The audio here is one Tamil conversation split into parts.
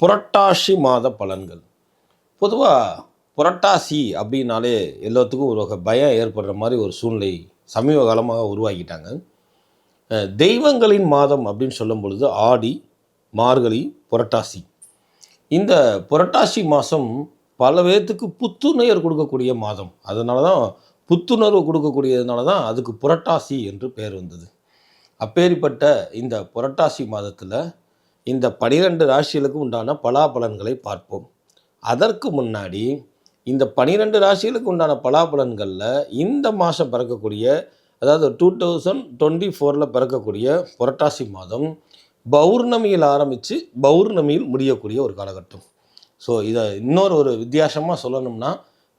புரட்டாசி மாத பலன்கள். பொதுவாக புரட்டாசி அப்படின்னாலே எல்லாத்துக்கும் ஒரு வகை பயம் ஏற்படுற மாதிரி ஒரு சூழ்நிலை சமீப காலமாக உருவாக்கிட்டாங்க. தெய்வங்களின் மாதம் அப்படின்னு சொல்லும் பொழுது ஆடி, மார்கழி, புரட்டாசி. இந்த புரட்டாசி மாதம் பல பேர்த்துக்கு புத்துணர்வு கொடுக்கக்கூடிய மாதம். அதனால தான் புத்துணர்வு கொடுக்கக்கூடியதுனால தான் அதுக்கு புரட்டாசி என்று பெயர் வந்தது. அப்பேற்பட்ட இந்த புரட்டாசி மாதத்தில் இந்த 12 ராசிகளுக்கு உண்டான பலாபலன்களை பார்ப்போம். அதற்கு முன்னாடி இந்த 12 ராசிகளுக்கு உண்டான பலாபலன்களில் இந்த மாதம் பிறக்கக்கூடிய, அதாவது 2024 பிறக்கக்கூடிய புரட்டாசி மாதம் பௌர்ணமியில் ஆரம்பித்து பௌர்ணமியில் முடியக்கூடிய ஒரு காலகட்டம். ஸோ இதை இன்னொரு வித்தியாசமாக சொல்லணும்னா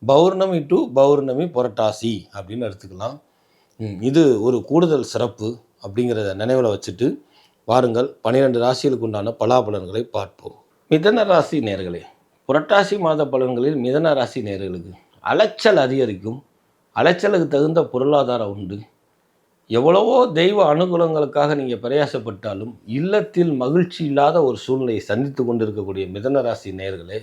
பௌர்ணமி டு பௌர்ணமி புரட்டாசி அப்படின்னு எடுத்துக்கலாம். இது ஒரு கூடுதல் சிறப்பு அப்படிங்கிறத நினைவில் வச்சுட்டு வாருங்கள் 12 ராசிகளுக்கு உண்டான பலாபலன்களை பார்ப்போம். மிதன ராசி நேயர்களே, புரட்டாசி மாத பலன்களில் மிதன ராசி நேயர்களுக்கு அலைச்சல் அதிகரிக்கும். அலைச்சலுக்கு தகுந்த பொருளாதாரம் உண்டு. எவ்வளவோ தெய்வ அனுகூலங்களுக்காக நீங்கள் பிரயாசப்பட்டாலும் இல்லத்தில் மகிழ்ச்சி இல்லாத ஒரு சூழ்நிலையை சந்தித்து கொண்டிருக்கக்கூடிய மிதன ராசி நேயர்களே,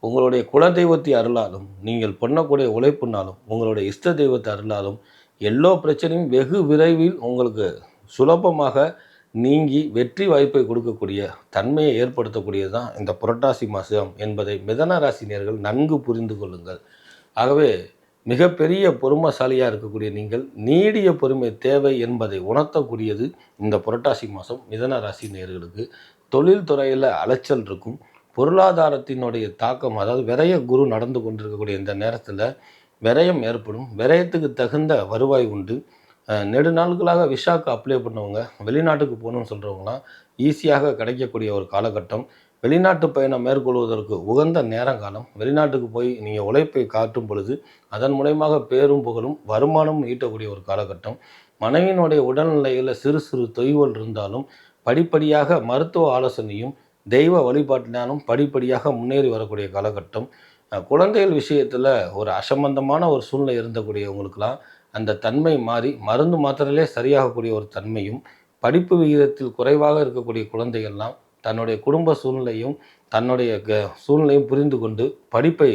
உங்களுடைய குலதெய்வத்தை அருளாலும் நீங்கள் பண்ணக்கூடிய உழைப்புனாலும் உங்களுடைய இஷ்ட தெய்வத்தை அருளாலும் எல்லா பிரச்சனையும் வெகு விரைவில் உங்களுக்கு சுலபமாக நீங்கி வெற்றி வாய்ப்பை கொடுக்கக்கூடிய தன்மையை ஏற்படுத்தக்கூடியது தான் இந்த புரட்டாசி மாதம் என்பதை மிதன ராசினியர்கள் நன்கு புரிந்து கொள்ளுங்கள். ஆகவே மிகப்பெரிய பொறுமைசாலியாக இருக்கக்கூடிய நீங்கள் நீடிய பொறுமை தேவை என்பதை உணர்த்தக்கூடியது இந்த புரட்டாசி மாதம் மிதன ராசி நேயர்களுக்கு. தொழில் துறையில் அலைச்சல் இருக்கும். பொருளாதாரத்தினுடைய தாக்கம், அதாவது விரய குரு நடந்து கொண்டிருக்கக்கூடிய இந்த நேரத்தில் விரயம் ஏற்படும். விரயத்துக்கு தகுந்த வருவாய் உண்டு. நெடுநாட்களாக விசாக்கு அப்ளை பண்ணவங்க, வெளிநாட்டுக்கு போகணும்னு சொல்கிறவங்களாம் ஈஸியாக கிடைக்கக்கூடிய ஒரு காலகட்டம். வெளிநாட்டு பயணம் மேற்கொள்வதற்கு உகந்த நேரங்காலம். வெளிநாட்டுக்கு போய் நீங்கள் உழைப்பை காட்டும் பொழுது அதன் மூலயமாக பேரும் புகழும் வருமானமும் ஈட்டக்கூடிய ஒரு காலகட்டம். மனைவியினுடைய உடல்நிலையில் சிறு சிறு தொய்வுகள் இருந்தாலும் படிப்படியாக மருத்துவ ஆலோசனையும் தெய்வ வழிபாட்டினாலும் படிப்படியாக முன்னேறி வரக்கூடிய காலகட்டம். குழந்தைகள் விஷயத்தில் ஒரு அசம்பந்தமான ஒரு சூழ்நிலை இருந்தக்கூடியவங்களுக்கெல்லாம் அந்த தன்மை மாறி மருந்து மாத்திரையிலே சரியாகக்கூடிய ஒரு தன்மையும், படிப்பு விகிதத்தில் குறைவாக இருக்கக்கூடிய குழந்தைகள்லாம் தன்னுடைய குடும்ப சூழ்நிலையும் தன்னுடைய சூழ்நிலையும் புரிந்து கொண்டு படிப்பை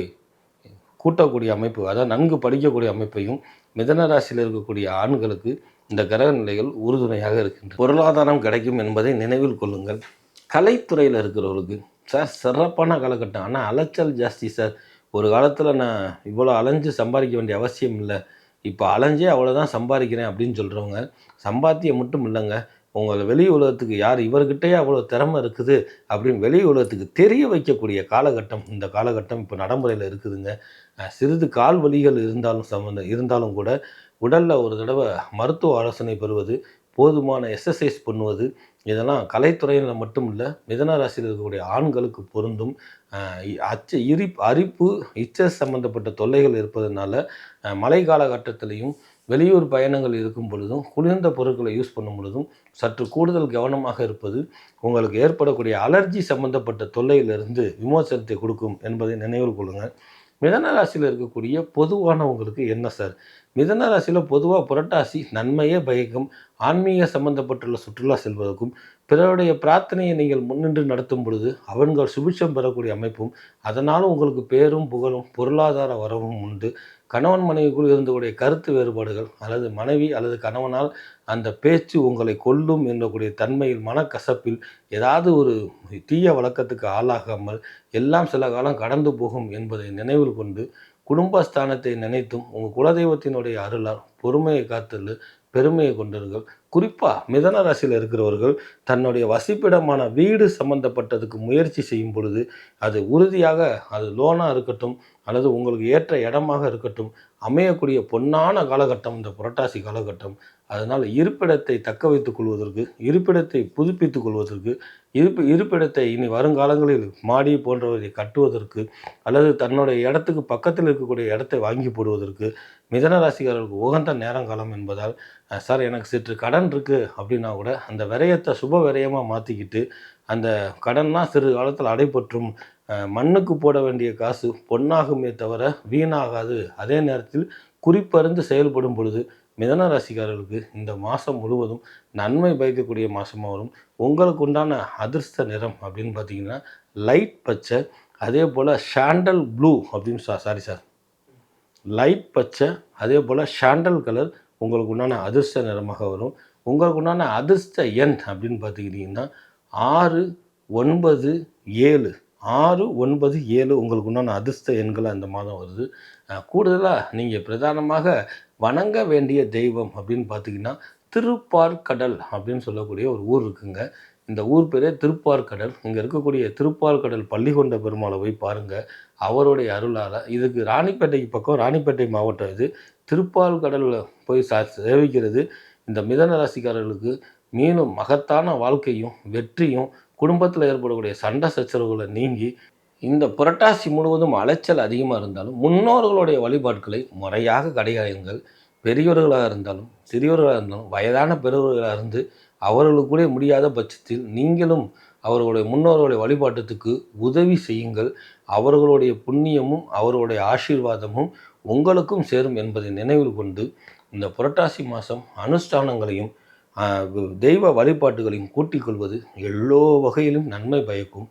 கூட்டக்கூடிய அமைப்பு, அதாவது நன்கு படிக்கக்கூடிய அமைப்பையும் மிதன ராசியில் இருக்கக்கூடிய ஆண்களுக்கு இந்த கிரக நிலைகள் உறுதுணையாக இருக்கின்றன. பொருளாதாரம் கிடைக்கும் என்பதை நினைவில் கொள்ளுங்கள். கலைத்துறையில் இருக்கிறவர்களுக்கு சார் சிறப்பான காலகட்டம், ஆனால் அலைச்சல் ஜாஸ்தி சார். ஒரு காலத்தில் நான் இவ்வளோ அலைஞ்சு சம்பாதிக்க வேண்டிய அவசியம் இல்லை, இப்போ அலைஞ்சே அவ்வளோதான் சம்பாதிக்கிறேன் அப்படின்னு சொல்கிறவங்க சம்பாத்தியம் மட்டும் இல்லைங்க, உங்களை வெளி உலகத்துக்கு யார் இவர்கிட்டயே அவ்வளோ திறமை இருக்குது அப்படின்னு வெளி உலகத்துக்கு தெரிய வைக்கக்கூடிய காலகட்டம் இந்த காலகட்டம் இப்போ நடைமுறையில் இருக்குதுங்க. சிறிது கால் வலிகள் இருந்தாலும் கூட உடலில் ஒரு தடவை மருத்துவ ஆலோசனை பெறுவது, போதுமான எக்ஸசைஸ் பண்ணுவது, இதெல்லாம் கலைத்துறையில் மட்டும் இல்லை மிதன ராசியில் இருக்கக்கூடிய ஆண்களுக்கு பொருந்தும். அரிப்பு இச்சஸ் சம்பந்தப்பட்ட தொல்லைகள் இருப்பதனால மழை காலகட்டத்திலையும் வெளியூர் பயணங்கள் இருக்கும் பொழுதும் குளிர்ந்த பொருட்களை யூஸ் பண்ணும் பொழுதும் சற்று கூடுதல் கவனமாக இருப்பது உங்களுக்கு ஏற்படக்கூடிய அலர்ஜி சம்பந்தப்பட்ட தொல்லையிலிருந்து விமோசனத்தை கொடுக்கும் என்பதை நினைவில் கொள்ளுங்கள். மிதன ராசியில் இருக்கக்கூடிய பொதுவானவங்களுக்கு என்ன சார்? மிதன ராசியில் பொதுவாக புரட்டாசி நன்மையே பயக்கும். ஆன்மீக சம்பந்தப்பட்டுள்ள சுற்றுலா செல்வதற்கும் பிறருடைய பிரார்த்தனையை நீங்கள் முன்னின்று நடத்தும் பொழுது அவங்கள் சுபிட்சம் பெறக்கூடிய அமைப்பும், அதனாலும் உங்களுக்கு பேரும் புகழும் பொருளாதார வரவும் உண்டு. கணவன் மனைவிக்குள் இருந்தக்கூடிய கருத்து வேறுபாடுகள் அல்லது மனைவி அல்லது கணவனால் அந்த பேச்சு உங்களை கொல்லும் என்றக்கூடிய தன்மையில் மனக்கசப்பில் ஏதாவது ஒரு தீய வழக்கத்துக்கு ஆளாகாமல் எல்லாம் சில காலம் கடந்து போகும் என்பதை நினைவில் கொண்டு குடும்பஸ்தானத்தை நினைத்தும் உங்கள் குலதெய்வத்தினுடைய அருளால் பொறுமையை காத்தல் பெருமையை கொண்டிருங்கள். குறிப்பாக மிதன ராசியில் இருக்கிறவர்கள் தன்னுடைய வசிப்பிடமான வீடு சம்பந்தப்பட்டதுக்கு முயற்சி செய்யும் பொழுது அது உறுதியாக, அது லோனாக இருக்கட்டும் அல்லது உங்களுக்கு ஏற்ற இடமாக இருக்கட்டும், அமையக்கூடிய பொன்னான காலகட்டம் இந்த புரட்டாசி காலகட்டம். அதனால் இருப்பிடத்தை தக்க வைத்துக் கொள்வதற்கு, இருப்பிடத்தை புதுப்பித்துக் கொள்வதற்கு, இருப்பிடத்தை இனி வருங்காலங்களில் மாடி போன்றவற்றை கட்டுவதற்கு அல்லது தன்னுடைய இடத்துக்கு பக்கத்தில் இருக்கக்கூடிய இடத்தை வாங்கி போடுவதற்கு மிதன ராசிக்காரர்களுக்கு உகந்த நேரங்காலம் என்பதால், சார் எனக்கு சற்று கடன் இருக்குது அப்படின்னா கூட அந்த விரயத்தை சுப விரயமாக மாற்றிக்கிட்டு அந்த கடன்லாம் சிறு காலத்தில் அடைபற்றும். மண்ணுக்கு போட வேண்டிய காசு பொன்னாகுமே தவிர வீணாகாது. அதே நேரத்தில் குறிப்பறிந்து செயல்படும் பொழுது மிதன ராசிக்காரர்களுக்கு இந்த மாதம் முழுவதும் நன்மை பயக்கக்கூடிய மாதமாக வரும். உங்களுக்கு உண்டான அதிர்ஷ்ட நிறம் அப்படின்னு பார்த்தீங்கன்னா லைட் பச்சை, அதே போல் ஷாண்டல் ப்ளூ அப்படின்னு சாரி சார் லைட் பச்சை, அதே போல் ஷாண்டல் கலர் உங்களுக்கு உண்டான அதிர்ஷ்ட நிறமாக வரும். உங்களுக்கு உண்டான அதிர்ஷ்ட எண் அப்படின்னு பார்த்துக்கிட்டிங்கன்னா 6, 9, 7 6, 9, 7 உங்களுக்கு உண்டான அதிர்ஷ்ட எண்கள் அந்த மாதம் வருது. கூடுதலாக நீங்கள் பிரதானமாக வணங்க வேண்டிய தெய்வம் அப்படின்னு பார்த்தீங்கன்னா திருப்பார்கடல் அப்படின்னு சொல்லக்கூடிய ஒரு ஊர் இருக்குங்க. இந்த ஊர் பேரே திருப்பார்கடல். இங்கே இருக்கக்கூடிய திருப்பார்கடல் பள்ளிகொண்ட பெருமாளை போய் பாருங்கள். அவருடைய அருளால் இதுக்கு ராணிப்பேட்டைக்கு பக்கம், ராணிப்பேட்டை மாவட்டம் இது. திருப்பார்கடலில் போய் சேவிக்கிறது இந்த மிதன ராசிக்காரர்களுக்கு மீண்டும் மகத்தான வாழ்க்கையும் வெற்றியும், குடும்பத்தில் ஏற்படக்கூடிய சண்டை சச்சரவுகளை நீங்கி, இந்த புரட்டாசி முழுவதும் அலைச்சல் அதிகமாக இருந்தாலும் முன்னோர்களுடைய வழிபாடுகளை முறையாக கடையாளுங்கள். பெரியவர்களாக இருந்தாலும் சிறியவர்களாக இருந்தாலும் வயதான பெரியவர்களாக இருந்து அவர்களுக்கு கூட முடியாத பட்சத்தில் நீங்களும் அவர்களுடைய முன்னோர்களுடைய வழிபாட்டத்துக்கு உதவி செய்யுங்கள். அவர்களுடைய புண்ணியமும் அவர்களுடைய ஆசீர்வாதமும் உங்களுக்கும் சேரும் என்பதை நினைவில் கொண்டு இந்த புரட்டாசி மாதம் அனுஷ்டானங்களையும் தெய்வ வழிபாட்டுகளையும் கூட்டிக் கொள்வது எல்லோ வகையிலும் நன்மை பயக்கும்.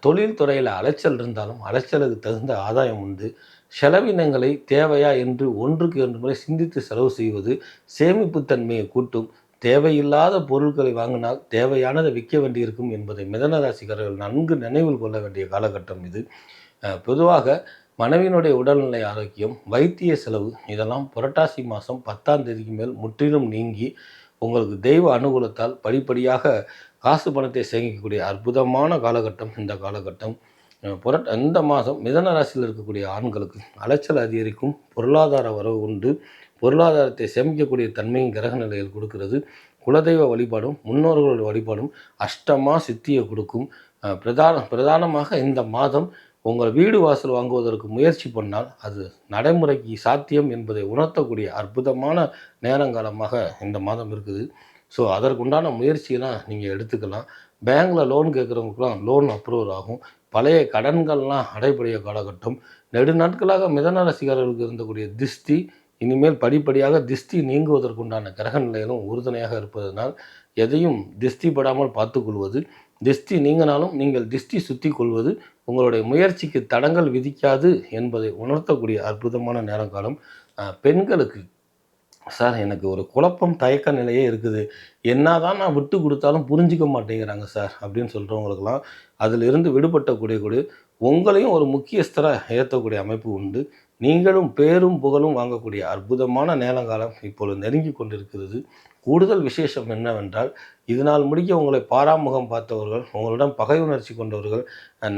தொழில் துறையில் அலைச்சல் இருந்தாலும் அலைச்சலுக்கு தகுந்த ஆதாயம் உண்டு. செலவினங்களை தேவையா என்று ஒன்றுக்கு 2 முறை சிந்தித்து செலவு செய்வது சேமிப்புத்தன்மையை கூட்டும். தேவையில்லாத பொருட்களை வாங்கினால் தேவையானதை விற்க வேண்டியிருக்கும் என்பதை மிதன ராசிக்காரர்கள் நன்கு நினைவில் கொள்ள வேண்டிய காலகட்டம் இது. பொதுவாக மனைவியினுடைய உடல்நிலை ஆரோக்கியம், வைத்திய செலவு இதெல்லாம் புரட்டாசி மாதம் 10ஆம் தேதிக்கு மேல் முற்றிலும் நீங்கி உங்களுக்கு தெய்வ அனுகூலத்தால் படிப்படியாக காசு பணத்தை சேமிக்கக்கூடிய அற்புதமான காலகட்டம் இந்த காலகட்டம். இந்த மாதம் மிதன ராசியில் இருக்கக்கூடிய ஆண்களுக்கு அலைச்சல் அதிகரிக்கும், பொருளாதார வரவு உண்டு. பொருளாதாரத்தை சேமிக்கக்கூடிய தன்மையும் கிரக நிலையில் கொடுக்கிறது. குலதெய்வ வழிபாடும் முன்னோர்களுடைய வழிபாடும் அஷ்டமா சித்தியை கொடுக்கும். பிரதானமாக இந்த மாதம் உங்கள் வீடு வாசல் வாங்குவதற்கு முயற்சி பண்ணால் அது நடைமுறைக்கு சாத்தியம் என்பதை உணர்த்தக்கூடிய அற்புதமான நேரங்காலமாக இந்த மாதம் இருக்குது. ஸோ அதற்குண்டான முயற்சியெல்லாம் நீங்கள் எடுத்துக்கலாம். பேங்க்கில் லோன் கேட்குறவங்களுக்குலாம் லோன் அப்ரூவல் ஆகும். பழைய கடன்கள்லாம் அடைபடைய காலகட்டம். நெடுநாட்களாக மிதன ராசிக்காரர்களுக்கு இருந்தக்கூடிய திஷ்டி இனிமேல் படிப்படியாக திஷ்டி நீங்குவதற்குண்டான கிரக நிலையிலும் உறுதுணையாக இருப்பதனால் எதையும் திஷ்டி படாமல் பார்த்துக்கொள்வது, திஷ்டி நீங்கினாலும் நீங்கள் திஷ்டி சுற்றி கொள்வது உங்களுடைய முயற்சிக்கு தடங்கள் விதிக்காது என்பதை உணர்த்தக்கூடிய அற்புதமான நேரங்காலம். பெண்களுக்கு சார் எனக்கு ஒரு குழப்பம் தயக்க நிலையே இருக்குது, என்னதான் நான் விட்டு கொடுத்தாலும் புரிஞ்சிக்க மாட்டேங்கிறாங்க சார் அப்படின்னு சொல்கிறவங்களுக்கெல்லாம் அதிலிருந்து விடுபட்டக்கூடிய உங்களையும் ஒரு முக்கியஸ்தராக ஏற்றக்கூடிய அமைப்பு உண்டு. நீங்களும் பேரும் புகழும் வாங்கக்கூடிய அற்புதமான நேரங்காலம் இப்பொழுது நெருங்கி கொண்டிருக்கிறது. கூடுதல் விசேஷம் என்னவென்றால் இதனால் முடிக்க உங்களை பாராமுகம் பார்த்தவர்கள், உங்களிடம் பகை உணர்ச்சி கொண்டவர்கள்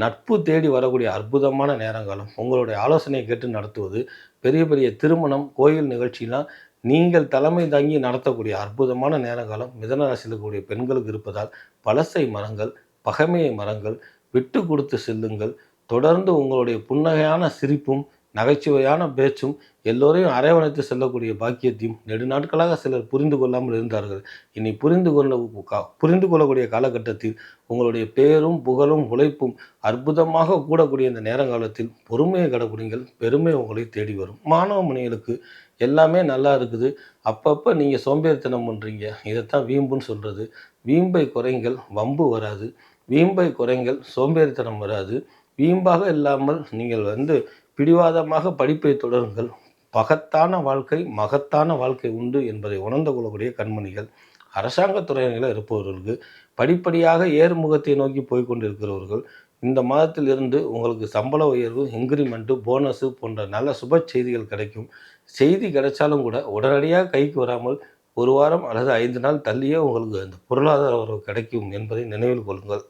நட்பு தேடி வரக்கூடிய அற்புதமான நேரங்காலம். உங்களுடைய ஆலோசனையை கேட்டு நடத்துவது, பெரிய பெரிய திருமணம் கோயில் நிகழ்ச்சிலாம் நீங்கள் தலைமை தாங்கி நடத்தக்கூடிய அற்புதமான நேரங்காலம் மிதன ராசியில் இருக்கக்கூடிய பெண்களுக்கு இருப்பதால் பழசை மரங்கள், பகைமையை மரங்கள், விட்டு கொடுத்து செல்லுங்கள். தொடர்ந்து உங்களுடைய புன்னகையான சிரிப்பும் நகைச்சுவையான பேச்சும் எல்லோரையும் அரவணைத்து செல்லக்கூடிய பாக்கியத்தையும் நெடுநாட்களாக சிலர் புரிந்து கொள்ளாமல் இருந்தார்கள். இனி புரிந்து கொள்ளக்கூடிய காலகட்டத்தில் உங்களுடைய பேரும் புகழும் உழைப்பும் அற்புதமாக கூடக்கூடிய இந்த நேரங்காலத்தில் பொறுமையை கடைபிடிங்கள். பெருமை உங்களை தேடி வரும். மாணவ மணிகளுக்கு எல்லாமே நல்லா இருக்குது, அப்பப்போ நீங்கள் சோம்பேறித்தனம் பண்ணுறீங்க, இதைத்தான் வீம்புன்னு சொல்கிறது. வீம்பை குறைங்கள், வம்பு வராது. வீம்பை குறைங்கள், சோம்பேறித்தனம் வராது. வீம்பாக இல்லாமல் நீங்கள் பிடிவாதமாக படிப்பை தொடருங்கள். பகத்தான வாழ்க்கை, மகத்தான வாழ்க்கை உண்டு என்பதை உணர்ந்து கொள்ளக்கூடிய கண்மணிகள். அரசாங்க துறைகளில் இருப்பவர்களுக்கு படிப்படியாக ஏறுமுகத்தை நோக்கி போய்கொண்டிருக்கிறவர்கள் இந்த மாதத்தில் இருந்து உங்களுக்கு சம்பள உயர்வு, இன்க்ரிமெண்ட்டு, போனஸு போன்ற நல்ல சுப செய்திகள் கிடைக்கும். செய்தி கிடைச்சாலும் கூட உடனடியாக கைக்கு வராமல் 1 வாரம் அல்லது 5 நாள் தள்ளியே உங்களுக்கு அந்த பொருளாதார உறவு கிடைக்கும் என்பதை நினைவில் கொள்ளுங்கள்.